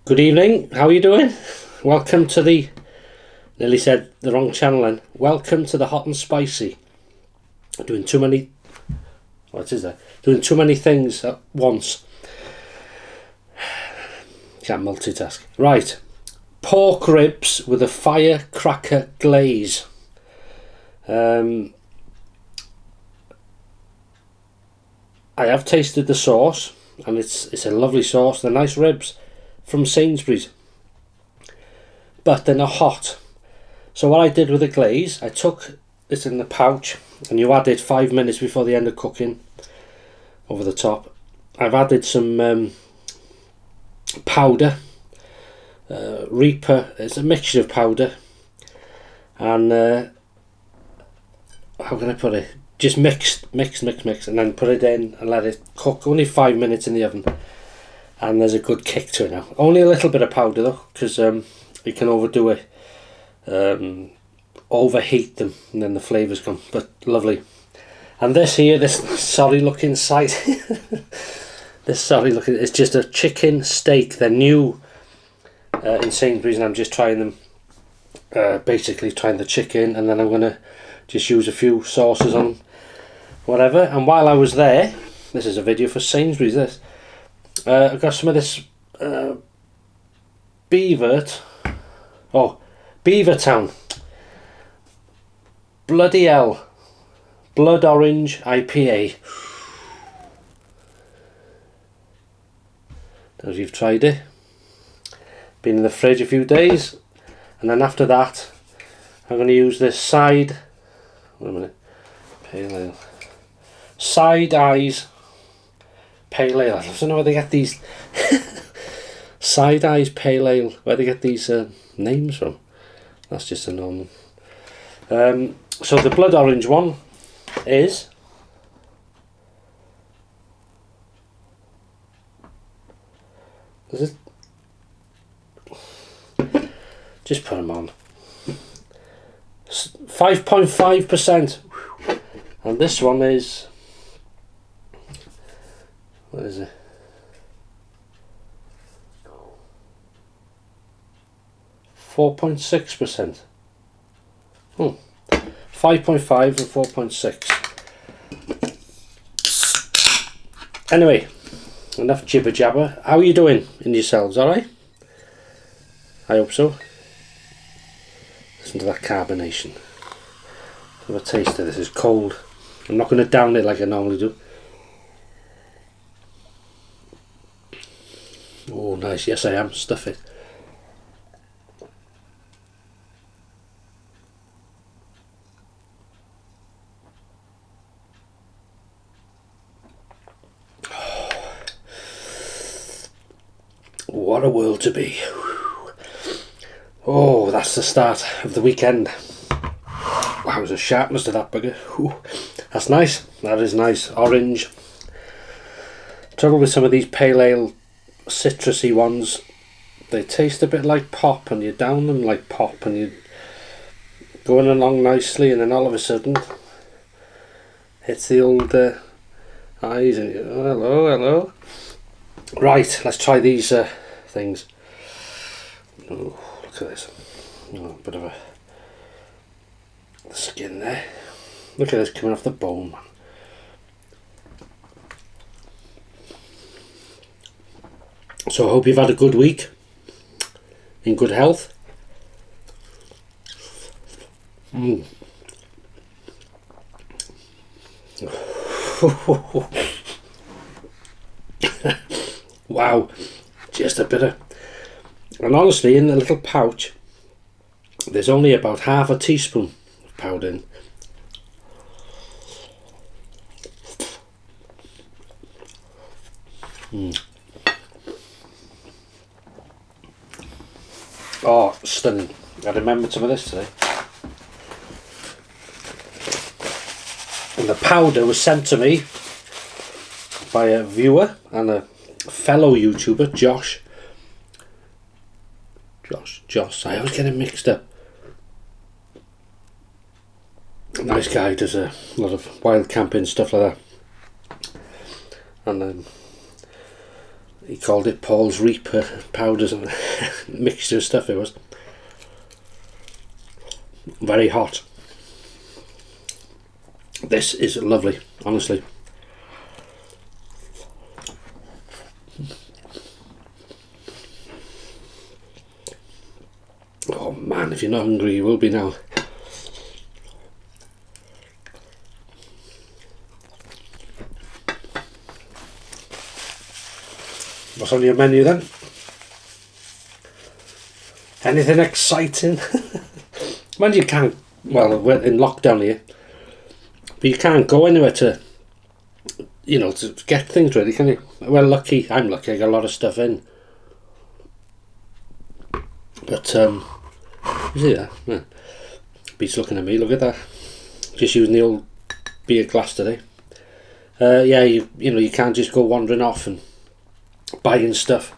Good evening, how are you doing? Welcome to the, nearly said the wrong channel then, welcome to the hot and spicy. Doing too many, what is that? Doing too many things at once. Can't multitask. Right, pork ribs with a firecracker glaze. I have tasted the sauce and it's a lovely sauce. They're nice ribs from Sainsbury's, but they're not hot. So what I did with the glaze, I took it in the pouch and you add it 5 minutes before the end of cooking over the top. I've added some powder, Reaper. It's a mixture of powder and how can I put it, just mix and then put it in and let it cook only 5 minutes in the oven. And there's a good kick to it now. Only a little bit of powder though, because you can overdo it, overheat them, and then the flavours come. But lovely. And this here, this sorry looking sight, it's just a chicken steak. They're new in Sainsbury's, and I'm just trying them. Basically trying the chicken, and then I'm gonna just use a few sauces on whatever. And while I was there, this is a video for Sainsbury's. This. I got some of this Beavertown bloody Ell Blood Orange IPA. Don't know if you've tried it. Been in the fridge a few days, and then after that I'm going to use this pale ale, Side Eyes Pale Ale. I don't know where they get these Side Eyes Pale Ale, where they get these names from. That's just a normal. So the blood orange one is it? Just put them on. 5.5%, and this one is, what is it? 4.6%. 5.5 and 4.6. Anyway, enough jibber jabber. How are you doing in yourselves? All right? I hope so. Listen to that carbonation. Have a taste of this. It's cold. I'm not going to down it like I normally do. Oh, nice. Yes, I am. Stuff it. What a world to be. Oh, that's the start of the weekend. Wow, the sharpness to that bugger. Ooh, that's nice. That is nice. Orange. Trouble with some of these pale ale citrusy ones, they taste a bit like pop, and you down them like pop, and you're going along nicely, and then all of a sudden hits the old eyes, and you, oh, hello. Right, let's try these things. Oh, look at this. Oh, a bit of a skin there. Look at this coming off the bone, man. So I hope you've had a good week, in good health. Wow, just a bit of, and honestly in the little pouch there's only about half a teaspoon of powder in. Oh, stunning. I remembered some of this today. And the powder was sent to me by a viewer and a fellow YouTuber, Josh. I always get him mixed up. Nice guy, does a lot of wild camping, stuff like that. And He called it Paul's Reaper powders and mixture of stuff it was. Very hot. This is lovely, honestly. Oh man, if you're not hungry, you will be now. What's on your menu then? Anything exciting? Mind you can't, well, we're in lockdown here, but you can't go anywhere to, you know, to get things ready, can you? Well, lucky, I'm lucky, I got a lot of stuff in. But, you see that? Yeah. Beats looking at me, look at that. Just using the old beer glass today. Yeah, you know, you can't just go wandering off and buying stuff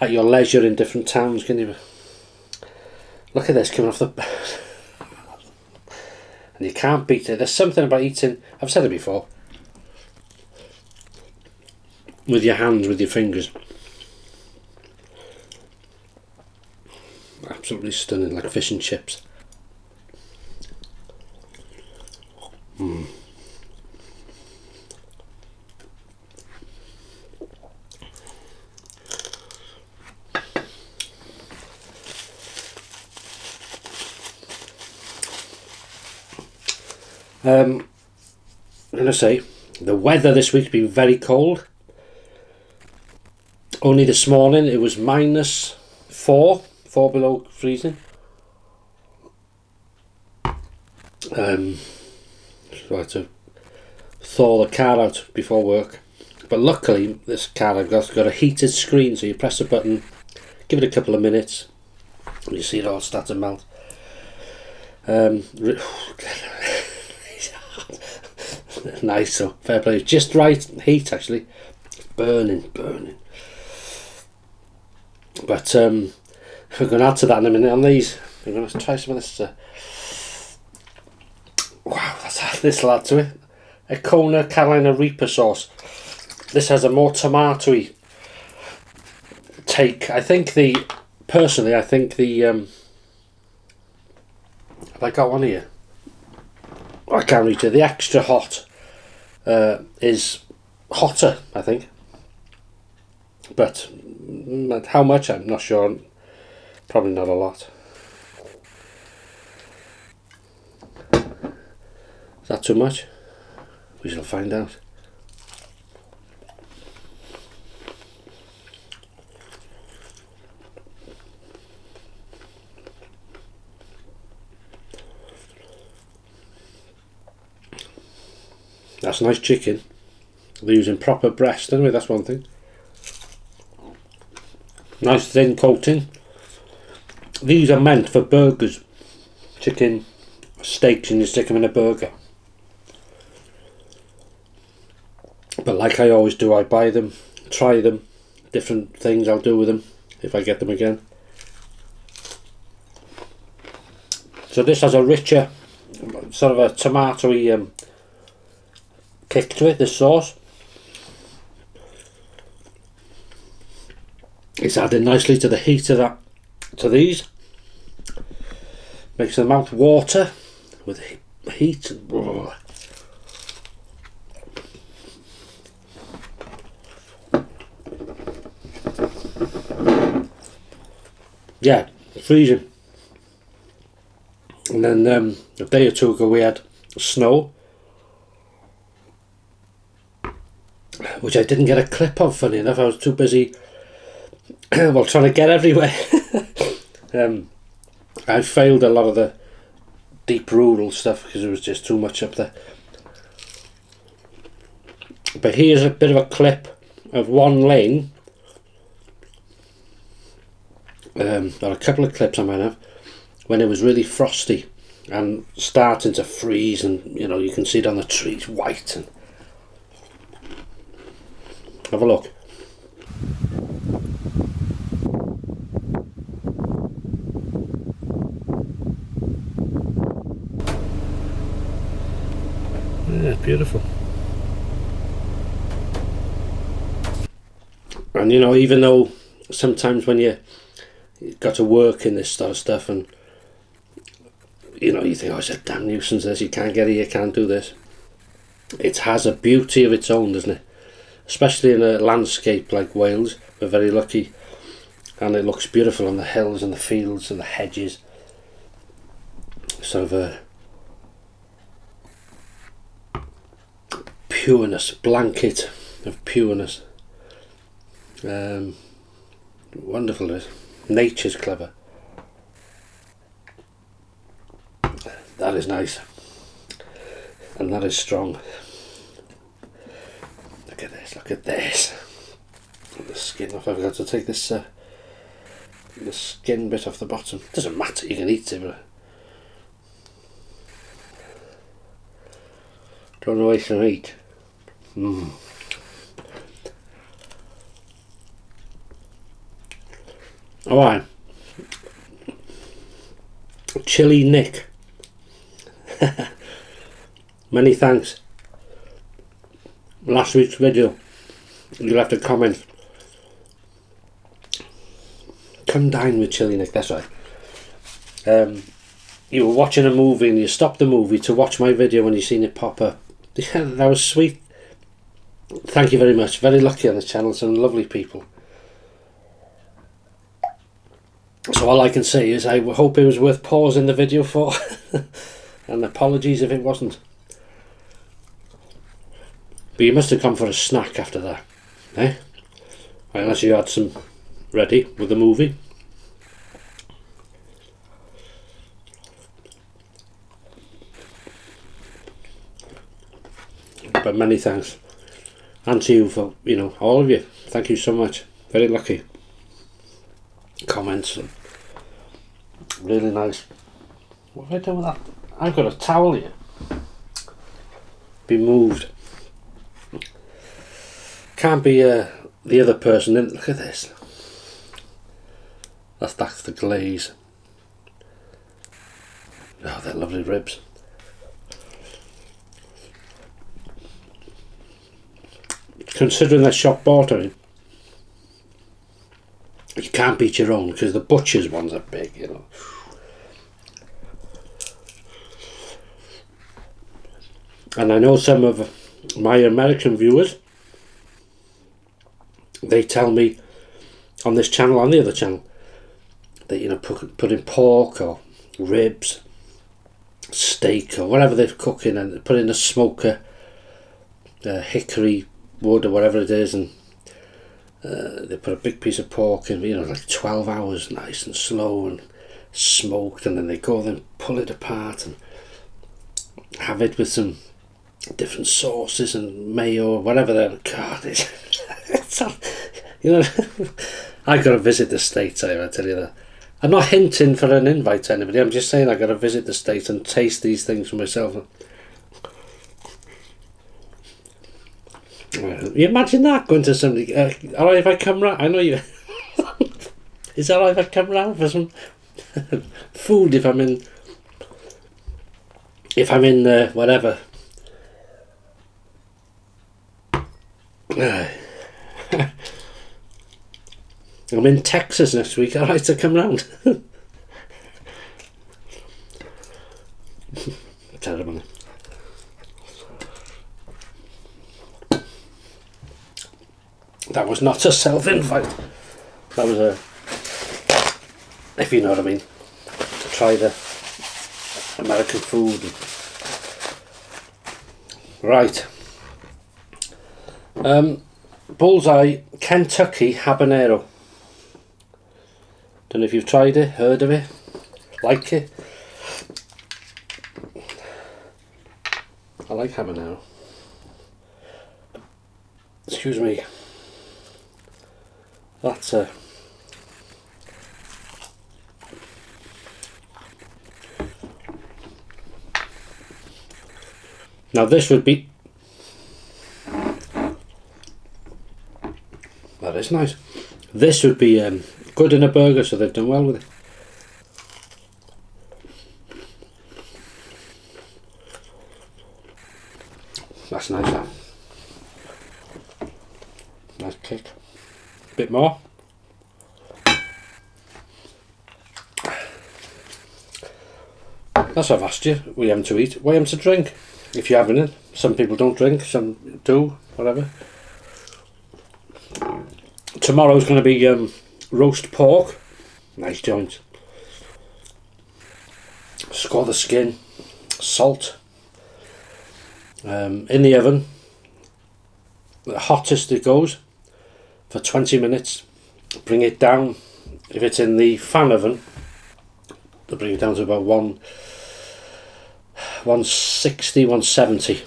at your leisure in different towns, can you? Look at this coming off the... and you can't beat it. There's something about eating, I've said it before, with your hands, with your fingers. Absolutely stunning, like fish and chips. Mm. I'm going to say the weather this week's been very cold. Only this morning it was -4 below freezing. So I had to thaw the car out before work. But luckily this car I've got a heated screen, so you press a button, give it a couple of minutes, and you see it all start to melt. Nice, so fair play. Just right heat actually. Burning. But we're going to add to that in a minute on these. We're going to try some of this. Wow, this will add to it. A Kona Carolina Reaper sauce. This has a more tomatoey take. Personally I think the have I got one here? I can't reach it. The extra hot is hotter, I think. But how much, I'm not sure. Probably not a lot. Is that too much? We shall find out. That's nice chicken. They're using proper breast anyway, that's one thing. Nice thin coating. These are meant for burgers. Chicken steaks, and you stick them in a burger. But like I always do, I buy them, try them, different things I'll do with them if I get them again. So this has a richer, sort of a tomatoey kick to it, this sauce. It's adding nicely to the heat of that, to these. Makes the mouth water with heat. Yeah, freezing. And then a day or two ago we had snow, which I didn't get a clip of, funny enough. I was too busy well, trying to get everywhere. I failed a lot of the deep rural stuff because it was just too much up there. But here's a bit of a clip of one lane, or a couple of clips I might have, when it was really frosty and starting to freeze, and you know, you can see it on the trees white. And have a look. Yeah, beautiful. And you know, even though sometimes when you got to work in this sort of stuff, and you know, you think, oh, it's a damn nuisance this, you can't get here, you can't do this. It has a beauty of its own, doesn't it? Especially in a landscape like Wales. We're very lucky, and it looks beautiful on the hills and the fields and the hedges. Sort of a pureness, blanket of pureness. Wonderful, it is. Nature's clever. That is nice, and that is strong. Look at this, look at this. The skin off. I forgot to take this the skin bit off the bottom. Doesn't matter, you can eat it, but don't want to waste some meat. Alright, Chili Nick, many thanks. Last week's video, you left a comment. Come dine with Chili Nick, that's right. You were watching a movie and you stopped the movie to watch my video when you seen it pop up. Yeah, that was sweet. Thank you very much. Very lucky on this channel, some lovely people. So all I can say is I hope it was worth pausing the video for. And apologies if it wasn't. But you must have come for a snack after that, eh? Unless you had some ready with the movie. But many thanks. And to you for, you know, all of you. Thank you so much. Very lucky. Comments. Really nice. What have I done with that? I've got a towel here. Been moved. Can't be the other person in. Look at this. That's the glaze. Oh, they're lovely ribs. Considering they're shop bought, I mean, you can't beat your own because the butcher's ones are big, you know. And I know some of my American viewers, they tell me on this channel, on the other channel, that, you know, put in pork or ribs, steak or whatever they're cooking, and put in a smoker, hickory wood or whatever it is, and they put a big piece of pork in, you know, like 12 hours, nice and slow and smoked, and then they go and pull it apart and have it with some different sauces and mayo or whatever. God, it's you know, I got to visit the States. I tell you that. I'm not hinting for an invite to anybody. I'm just saying I got to visit the States and taste these things for myself. You imagine that, going to somebody, alright if I come round, I know you, is that alright if I come round for some food if I'm in whatever. I'm in Texas next week, alright to come round. Terrible. That was not a self-invite. That was a, if you know what I mean, to try the American food. Right. Bullseye Kentucky habanero. Don't know if you've tried it, heard of it, like it. I like habanero. Excuse me. That's a now this would be, that is nice. This would be good in a burger, so they've done well with it. That's nice, that. Nice kick. Bit more. That's what I've asked you. What you having to eat? What you having to drink? If you're having it. Some people don't drink, some do, whatever. Tomorrow's going to be roast pork. Nice joint. Score the skin. Salt. In the oven. The hottest it goes. For 20 minutes. Bring it down. If it's in the fan oven, they'll bring it down to about 160, 170.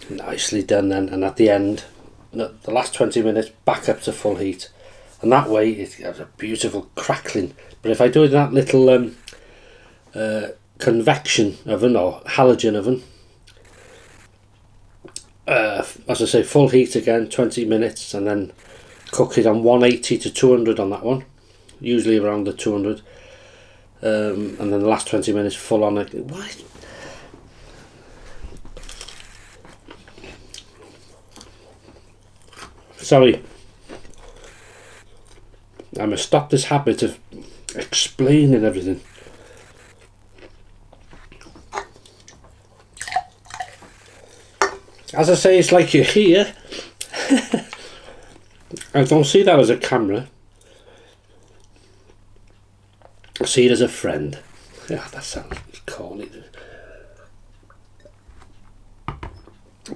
Nicely done then. And at the end, the last 20 minutes, back up to full heat. And that way it has a beautiful crackling. But if I do it in that little convection oven or halogen oven, as I say, full heat again, 20 minutes, and then cook it on 180 to 200 on that one, usually around the 200, and then the last 20 minutes full on it. Why? Sorry, I must stop this habit of explaining everything. As I say, it's like you're here. I don't see that as a camera. I see it as a friend. Yeah, that sounds corny. But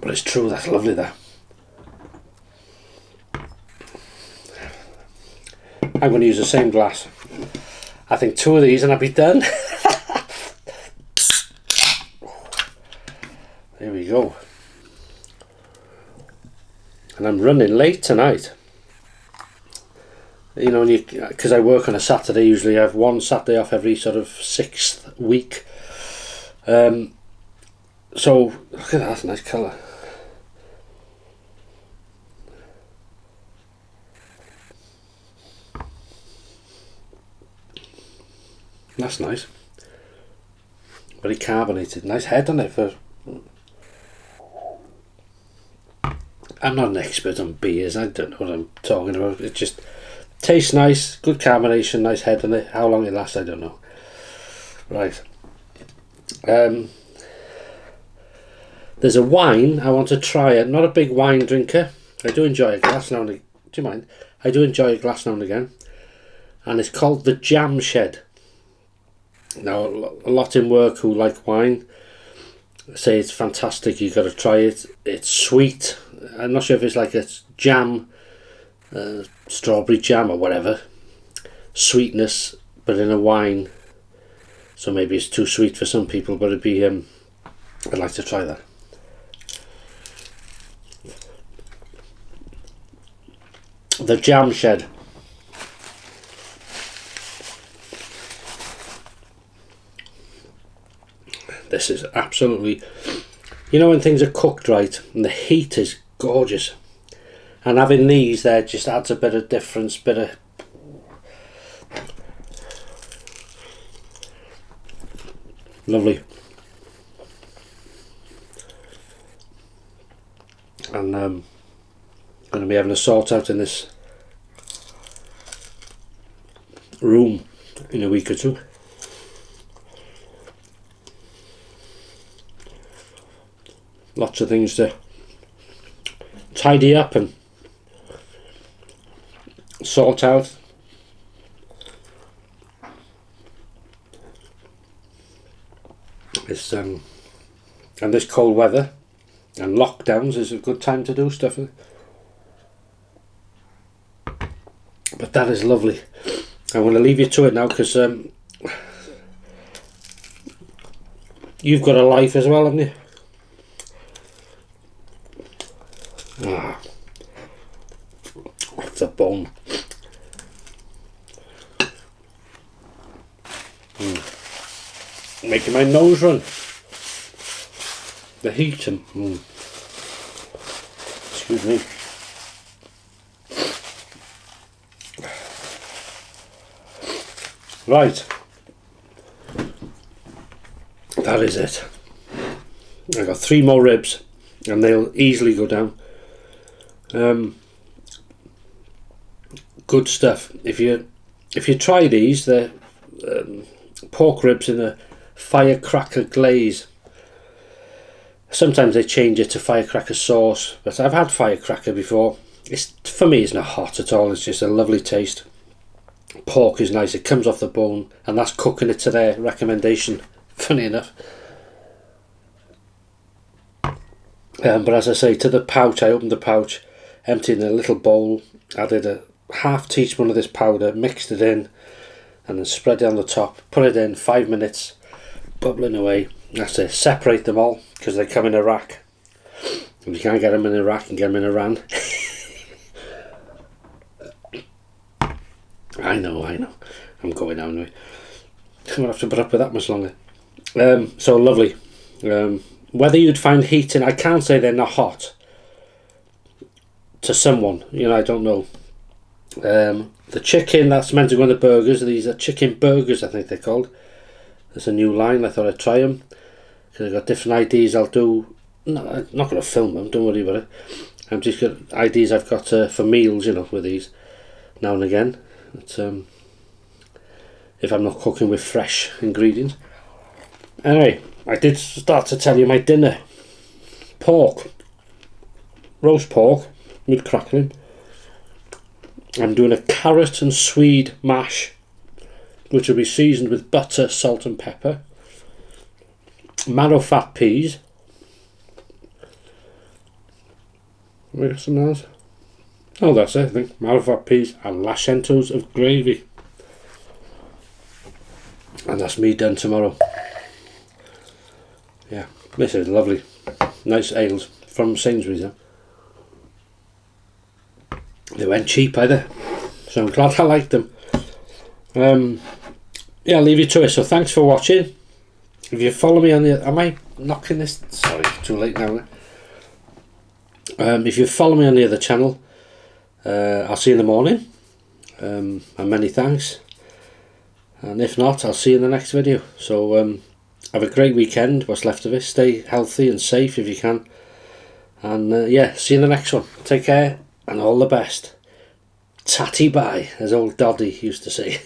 it's true, that's lovely, that. I'm going to use the same glass. I think 2 of these and I'll be done. There we go. And I'm running late tonight. You know, because I work on a Saturday, usually I have one Saturday off every sort of 6th week. So, look at that, that's a nice colour. That's nice. Very carbonated. Nice head on it for... I'm not an expert on beers. I don't know what I'm talking about. It just tastes nice. Good carbonation. Nice head on it. How long it lasts, I don't know. Right. There's a wine I want to try. I'm not a big wine drinker. I do enjoy a glass now and again. Do you mind? I do enjoy a glass now and again. And it's called the Jam Shed. Now, a lot in work who like wine say it's fantastic, you've got to try it. It's sweet. I'm not sure if it's like a jam, strawberry jam or whatever. Sweetness, but in a wine. So maybe it's too sweet for some people, but it'd be, I'd like to try that. The Jam Shed. This is absolutely, you know, when things are cooked right and the heat is gorgeous, and having these there just adds a bit of difference, bit of lovely. And I'm going to be having a sort out in this room in a week or two. Lots of things to tidy up and sort out. It's and this cold weather and lockdowns is a good time to do stuff. But that is lovely. I'm going to leave you to it now because you've got a life as well, haven't you? Ah, it's a bone. Making my nose run. The heat and excuse me. Right, that is it. I got 3 more ribs and they'll easily go down. good stuff. If you try these, they're pork ribs in a firecracker glaze. Sometimes they change it to firecracker sauce, but I've had firecracker before. For me, it's not hot at all. It's just a lovely taste. Pork is nice. It comes off the bone, and that's cooking it to their recommendation. Funny enough. But as I say, to the pouch, I opened the pouch, emptied in a little bowl, added a half teaspoon of this powder, mixed it in, and then spread it on the top. Put it in 5 minutes, bubbling away. That's it. Separate them all because they come in a rack. If you can't get them in a rack, you can get them in a ran. I know. I'm going now anyway. I'm going to have to put up with that much longer. So lovely. Whether you'd find heating, I can't say they're not hot. To someone, I don't know. The chicken that's meant to go in the burgers, these are chicken burgers, I think they're called. There's a new line, I thought I'd try them. Because I've got different ideas I'll do. No, I'm not going to film them, don't worry about it. I'm just got ideas I've got for meals, with these now and again. But, if I'm not cooking with fresh ingredients. Anyway, I did start to tell you my dinner. Pork. Roast pork with crackling. I'm doing a carrot and swede mash, which will be seasoned with butter, salt and pepper. Marrow fat peas. We got something else? Oh, that's it, I think. Marrow fat peas and lashentos of gravy. And that's me done tomorrow. Yeah, this is lovely. Nice ales from Sainsbury's. They went cheap either, so I'm glad I liked them. Yeah, I'll leave you to it. So thanks for watching. If you follow me on the... Am I knocking this? Sorry, too late now. If you follow me on the other channel, I'll see you in the morning. And many thanks. And if not, I'll see you in the next video. So have a great weekend, what's left of it. Stay healthy and safe if you can. And yeah, see you in the next one. Take care and all the best. Tatty bye, as old Doddy used to say.